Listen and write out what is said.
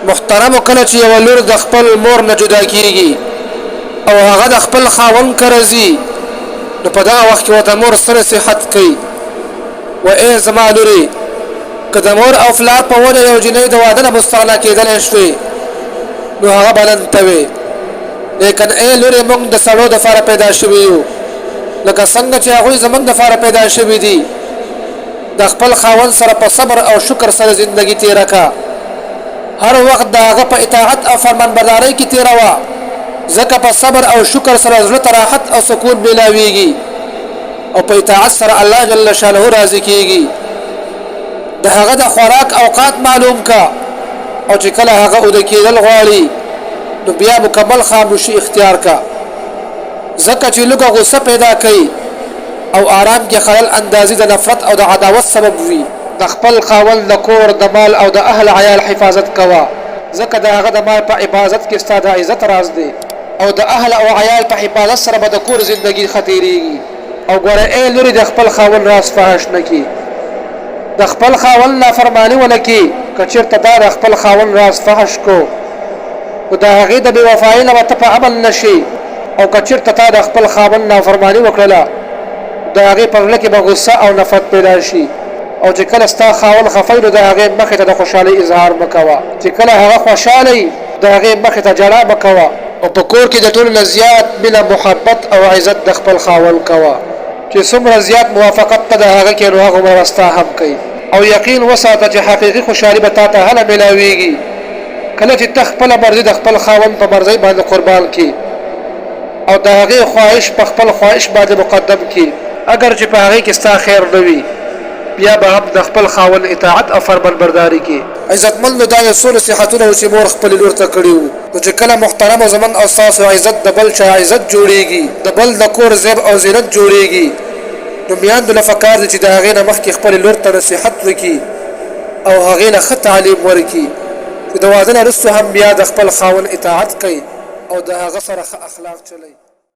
محترم کله چې یو لور د خپل مور نه جدا کیږي او هغه د خپل خاوند کرزي نو په دغه وخت کې ورته مور سره صحت کوي و ای زما لورې که د مور او پلار په وجه یو جنۍ د واده نه مستغنه کېدلی شوې نو هغه به نن ته وې لیکن ای لورې موږ د سړو دپاره پیدا شوي یو لکه څنګه چې هغوی زموږ دپاره پیدا شوي دي د خپل خاوند سره په صبر او شکر سره زندگی تیره کا هر وخت د هغه په اطاعت او فرمانبردارۍ کې تیروه ځکه په صبر او شکر سره زړه ته راحت او سکون میلاویږي او په اطاعت سره الله جل شانه راضي کیږي د هغه د خوراک اوقات معلوم کا او چې کله هغه اوده کېدل غواړي نو بیا مکمل خاموشي اختیار کا ځکه چې لږه غصه پیدا کوي او آرام کې خلل اندازي د نفرت او د عداوت سبب وي د خپل خاوند د کور د مال او د اهل عیال حفاظت کوه ځکه د هغه د مال په حفاظت کې ستا د عزت راز دی او د اهل او عیال په حفاظت سره به د کور زندگی ختیریږي او ګوره ای لورې د خپل خاوند راز فحش نه کړي د خپل خاوند نافرماني ونه کړي که چېرته دا د خپل خاوند راز فحش کو نو د هغې د بې وفایۍ نه به ته په عمل نه شي او که چېرته تا د خپل خاوند نافرماني وکړله د هغې په زړه کې به غصه او نفرت پیدا شي او چې کله ستا خاوند خفه نو د هغې مخې ته د خوشحالۍ اظهار مه کوه چې کله هغه خوشحاله وي د هغې مخې ته ژړا مه کوه او په کور کې د ټولو نه زیات مینه محبت او عزت د خپل خاوند کوه چې څومره زیات موافقت ته د هغه کې نو هغومره ستا هم کوي او یقین وساته چې حقیقي خوشحالي به تا ته هله میلاویږي کله چې ته خپله مرضي د خپل خاوند په مرضۍ باندې قربان کړي او د هغې خواهش په خپل خواهش باندې مقدم کړي اگر چې په هغې کې ستا خیر نه وي بیا به هم د خپل خاوند اطاعت او فرمانبرداري کې عزتمند دا یو څو نصیحتونه چې مور خپلې لور ته کړي وو نو چې کله محترم زموږ او ستاسو عزت د بل چا عزت جوړېږي د بل د کور زیب او زینت جوړېږي نو میاندو له پکار دی چې د هغې نه مخکې خپلې لور ته نصیحت وکړي او هغې له ښه تعلیم ورکړي چې د واده نه وروسته هم بیا د خپل خاوند اطاعت کوي او د هغه سره ښه اخلاق چلوي